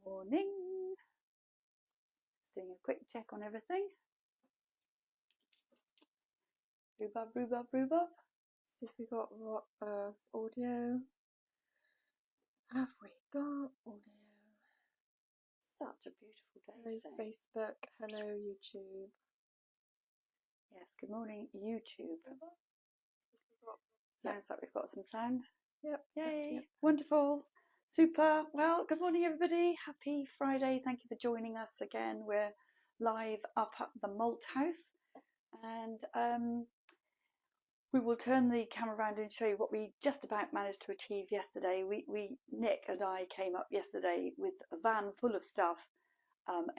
Morning. Just doing a quick check on everything. Rhubarb, rhubarb, rhubarb. See if we got what audio. Have we got audio? Such a beautiful day Hello today. Facebook. Hello YouTube. Yes, good morning YouTube. Sounds like we've got some sound. Yep. Yay. Yep. Wonderful. Super. Well, good morning everybody. Happy Friday. Thank you for joining us again. We're live up at the Malt House, and we will turn the camera around and show you what we just about managed to achieve yesterday. Nick and I came up yesterday with a van full of stuff,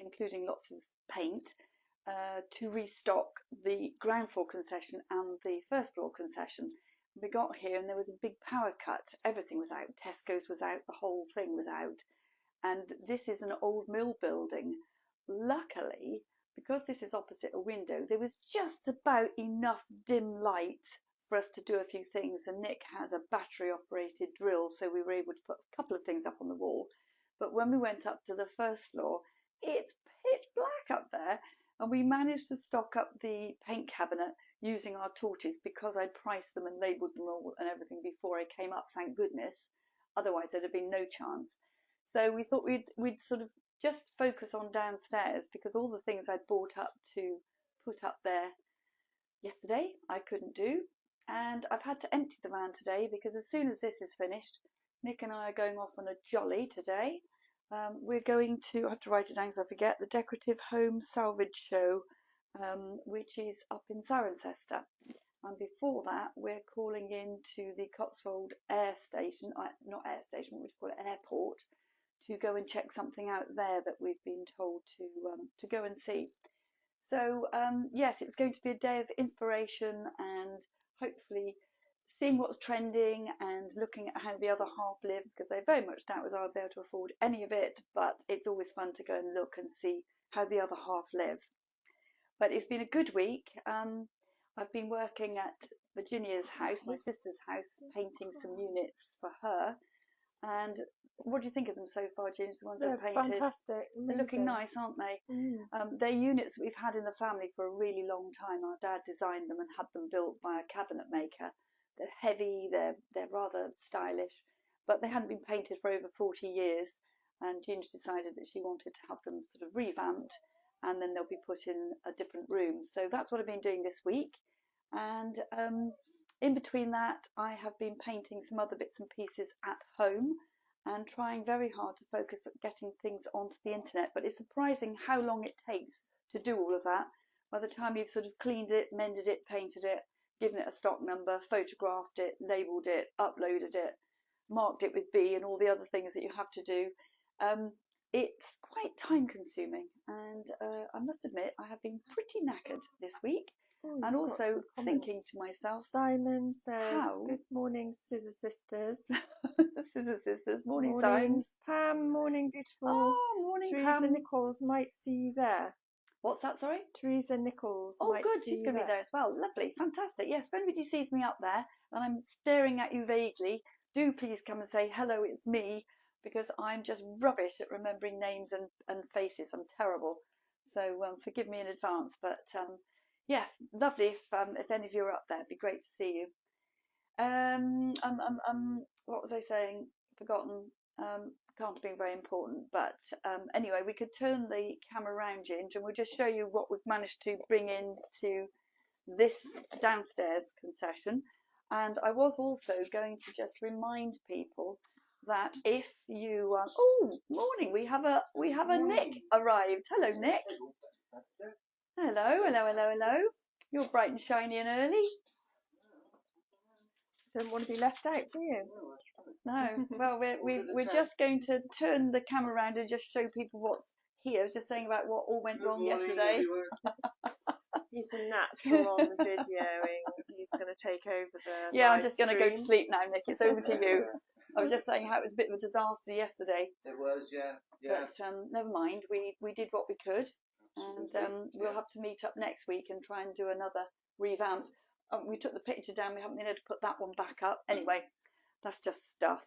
including lots of paint, to restock the ground floor concession and the first floor concession. We got here and there was a big power cut. Everything was out. Tesco's was out. The whole thing was out. And this is an old mill building. Luckily, because this is opposite a window, there was just about enough dim light for us to do a few things. And Nick has a battery operated drill, so we were able to put a couple of things up on the wall. But when we went up to the first floor, it's pitch black up there. And we managed to stock up the paint cabinet using our torches because I'd priced them and labelled them all and everything before I came up, thank goodness. Otherwise, there'd have been no chance. So we thought we'd sort of just focus on downstairs, because all the things I'd bought up to put up there yesterday, I couldn't do. And I've had to empty the van today because as soon as this is finished, Nick and I are going off on a jolly today. We're going to, I have to write it down so I forget, the Decorative Home Salvage Show, which is up in Cirencester. And before that, we're calling in to the Cotswold Air Station, not Air Station, what would you call it, Airport, to go and check something out there that we've been told to go and see. So yes, it's going to be a day of inspiration and hopefully seeing what's trending and looking at how the other half live, because I very much doubt whether I'll be able to afford any of it, but it's always fun to go and look and see how the other half live. But it's been a good week. I've been working at Virginia's house, my sister's house, painting some units for her. And what do you think of them so far, James? The ones I've painted? Fantastic. Amazing. They're looking nice, aren't they? They're units that we've had in the family for a really long time. Our dad designed them and had them built by a cabinet maker. They're heavy, they're rather stylish, but they hadn't been painted for over 40 years. And Ginge decided that she wanted to have them sort of revamped, and then they'll be put in a different room. So that's what I've been doing this week. And in between that, I have been painting some other bits and pieces at home and trying very hard to focus on getting things onto the internet. But it's surprising how long it takes to do all of that. By the time you've sort of cleaned it, mended it, painted it, given it a stock number, photographed it, labelled it, uploaded it, marked it with B and all the other things that you have to do, it's quite time consuming. And I must admit, I have been pretty knackered this week. And also thinking to myself, Simon says, good morning, Scissor Sisters. Scissor Sisters, morning, morning Simon. Pam, morning, beautiful. Oh, morning, Teresa Pam. Nichols might see you there. What's that, sorry? Teresa Nichols. Oh, good, she's going to be there as well. Lovely, fantastic. Yes, if anybody sees me up there and I'm staring at you vaguely, do please come and say, hello, it's me, because I'm just rubbish at remembering names and faces. I'm terrible. So forgive me in advance, but yes, lovely if any of you are up there. It'd be great to see you. What was I saying? Forgotten. Can't have been very important, but anyway, we could turn the camera around, Ginge, and we'll just show you what we've managed to bring into this downstairs concession. And I was also going to just remind people that if you oh, morning, we have a Nick arrived. Hello, Nick. Hello. You're bright and shiny and early. Don't want to be left out, do you? No. Well, we're just going to turn the camera around and just show people what's here. I was just saying about what all went wrong yesterday. He's a natural on the videoing. He's going to take over the Yeah, I'm just going to go to sleep now, Nick. It's over to you. I was just saying how it was a bit of a disaster yesterday. It was, yeah. But never mind. We did what we could, and we'll have to meet up next week and try and do another revamp. We took the picture down. We haven't been able to put that one back up. Anyway, that's just stuff.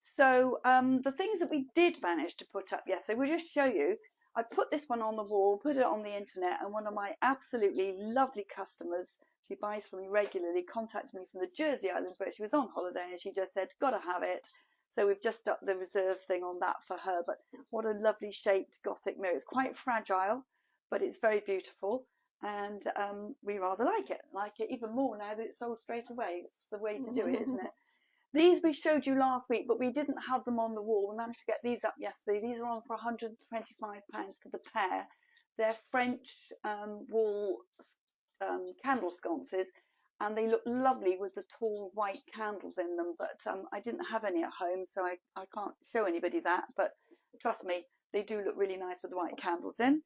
So the things that we did manage to put up yesterday, we'll just show you. I put this one on the wall, put it on the internet, and one of my absolutely lovely customers, she buys from me regularly, contacted me from the Jersey Islands where she was on holiday, and she just said, gotta have it. So we've just up the reserve thing on that for her. But what a lovely shaped Gothic mirror. It's quite fragile, but it's very beautiful. And we rather like it even more now that it's sold straight away. It's the way to do it, isn't it? These we showed you last week, but we didn't have them on the wall. We managed to get these up yesterday. These are on for £125 for the pair. They're French wall candle sconces, and they look lovely with the tall white candles in them, but I didn't have any at home, so I can't show anybody that, but trust me, they do look really nice with the white candles in.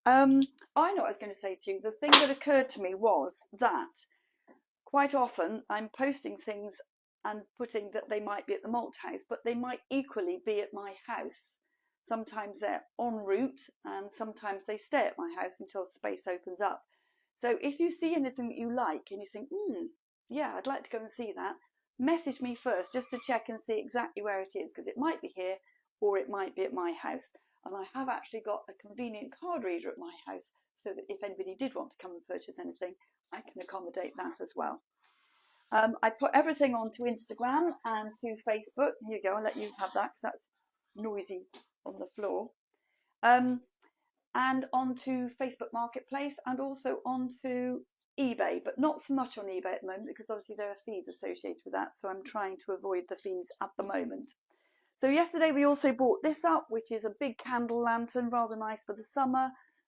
I know what I was going to say to you. The thing that occurred to me was that quite often I'm posting things and putting that they might be at the malt house, but they might equally be at my house. Sometimes they're en route, and sometimes they stay at my house until space opens up. So if you see anything that you like and you think, yeah, I'd like to go and see that, message me first just to check and see exactly where it is, because it might be here or it might be at my house. And I have actually got a convenient card reader at my house, so that if anybody did want to come and purchase anything, I can accommodate that as well. I put everything onto Instagram and to Facebook. Here you go, I'll let you have that because that's noisy on the floor. And onto Facebook Marketplace and also onto eBay, but not so much on eBay at the moment because obviously there are fees associated with that, so I'm trying to avoid the fees at the moment. So yesterday we also bought this up, which is a big candle lantern, rather nice for the summer.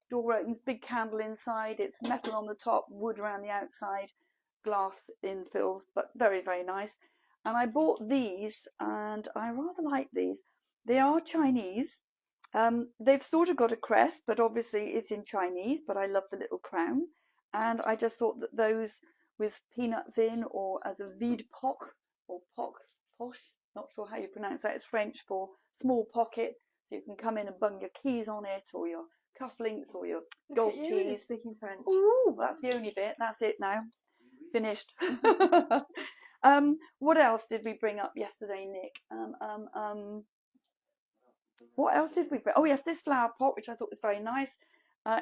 Door opens, big candle inside, it's metal on the top, wood around the outside, glass infills, but very, very nice. And I bought these, and I rather like these. They are Chinese. They've sort of got a crest, but obviously it's in Chinese, but I love the little crown. And I just thought that those with peanuts in, or as a vide poche, or poche, not sure how you pronounce that, it's French for small pocket, so you can come in and bung your keys on it, or your cufflinks, or your golf tees. Speaking French. Ooh, that's the only bit. That's it now. Finished. What else did we bring up yesterday, Nick? What else did we bring? Oh yes, this flower pot, which I thought was very nice.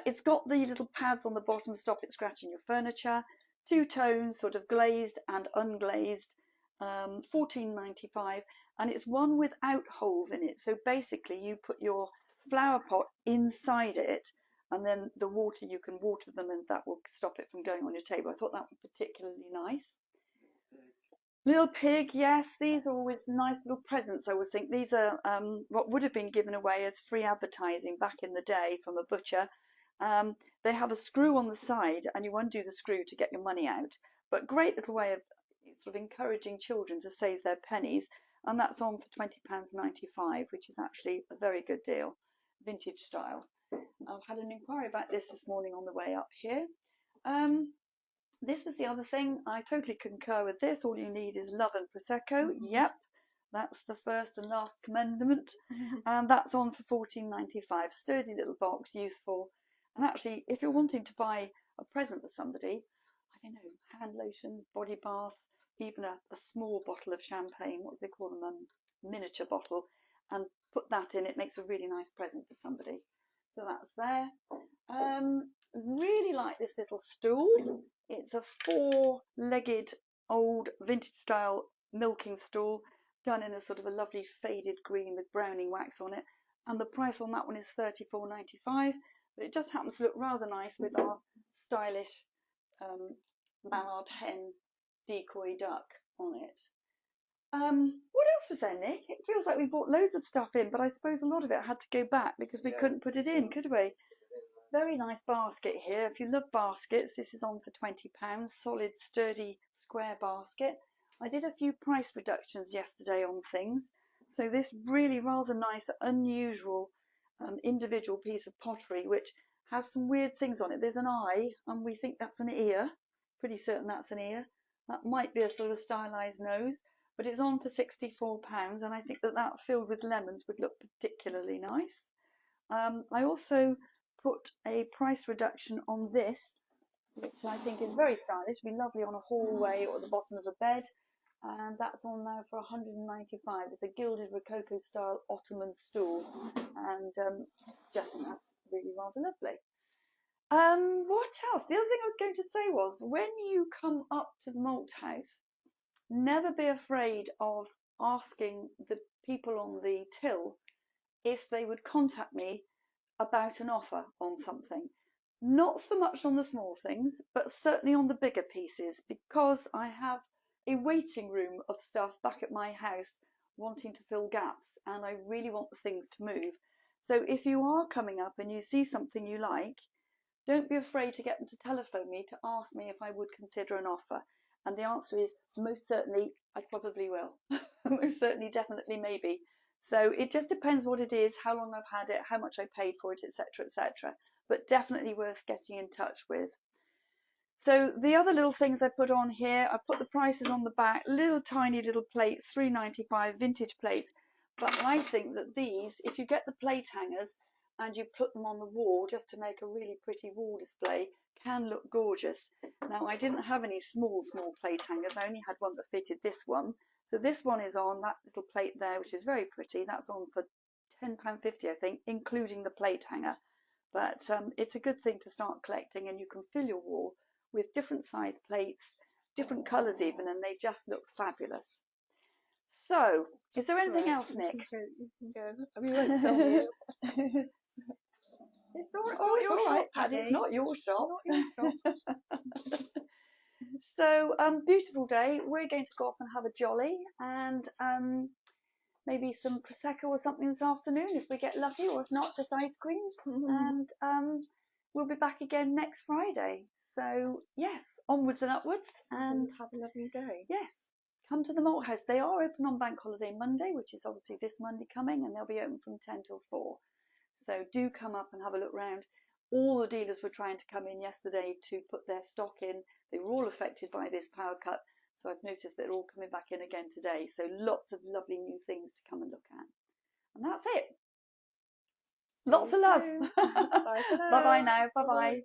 It's got the little pads on the bottom to stop it scratching your furniture. 2 tones, sort of glazed and unglazed. $14.95, and it's one without holes in it. So basically, you put your flower pot inside it, and then the water, you can water them, and that will stop it from going on your table. I thought that was particularly nice. Little pig, yes, these are always nice little presents. I always think these are what would have been given away as free advertising back in the day from a butcher. They have a screw on the side, and you undo the screw to get your money out. But great little way of sort of encouraging children to save their pennies, and that's on for £20.95, which is actually a very good deal, vintage style. I've had an inquiry about this morning on the way up here. This was the other thing. I totally concur with this. All you need is love and Prosecco. Yep, that's the first and last commandment. And that's on for £14.95. Sturdy little box, useful. And actually, if you're wanting to buy a present for somebody, I don't know, hand lotions, body baths, even a small bottle of champagne, what do they call them, miniature bottle, and put that in, it makes a really nice present for somebody. So that's there. Really like this little stool. It's a 4-legged old vintage style milking stool done in a sort of a lovely faded green with browning wax on it, and the price on that one is £34.95, but it just happens to look rather nice with our stylish mallard hen decoy duck on it. What else was there, Nick? It feels like we bought loads of stuff in, but I suppose a lot of it had to go back because we couldn't put it in, could we? Very nice basket here. If you love baskets, this is on for £20. Solid, sturdy, square basket. I did a few price reductions yesterday on things. So this really rather nice, unusual individual piece of pottery, which has some weird things on it. There's an eye, and we think that's an ear. Pretty certain that's an ear. That might be a sort of stylised nose, but it's on for £64, and I think that filled with lemons would look particularly nice. I also put a price reduction on this, which I think is very stylish. It'd be lovely on a hallway or at the bottom of a bed. and that's on now for 195. It's a gilded Rococo style Ottoman stool, and just that's really rather lovely. What else? The other thing I was going to say was, when you come up to the malt house, never be afraid of asking the people on the till if they would contact me about an offer on something. Not so much on the small things, but certainly on the bigger pieces, because I have a waiting room of stuff back at my house wanting to fill gaps, and I really want the things to move. So if you are coming up and you see something you like, don't be afraid to get them to telephone me to ask me if I would consider an offer. And the answer is most certainly, I probably will. Most certainly, definitely, maybe. So it just depends what it is, how long I've had it, how much I paid for it, etc., etc. But definitely worth getting in touch with. So the other little things I put on here, I put the prices on the back, little tiny little plates, £3.95, vintage plates. But I think that these, if you get the plate hangers and you put them on the wall just to make a really pretty wall display, can look gorgeous. Now, I didn't have any small plate hangers. I only had one that fitted this one. So this one is on that little plate there, which is very pretty. That's on for £10.50, I think, including the plate hanger. But it's a good thing to start collecting, and you can fill your wall with different size plates, different colours even, and they just look fabulous. So, is there anything else, Nick? You can go. I mean, you won't tell me. It's not your shop, Paddy. It's not your shop. Not your shop. So, beautiful day. We're going to go off and have a jolly, and maybe some prosecco or something this afternoon if we get lucky, or if not, just ice creams. And we'll be back again next Friday. So yes, onwards and upwards, and have a lovely day. Yes, come to the Malt House. They are open on Bank Holiday Monday, which is obviously this Monday coming, and they'll be open from 10 till 4. So do come up and have a look round. All the dealers were trying to come in yesterday to put their stock in. They were all affected by this power cut, so I've noticed they're all coming back in again today. So lots of lovely new things to come and look at. And that's it. Lots of love. Bye for now. Bye-bye now. Bye-bye.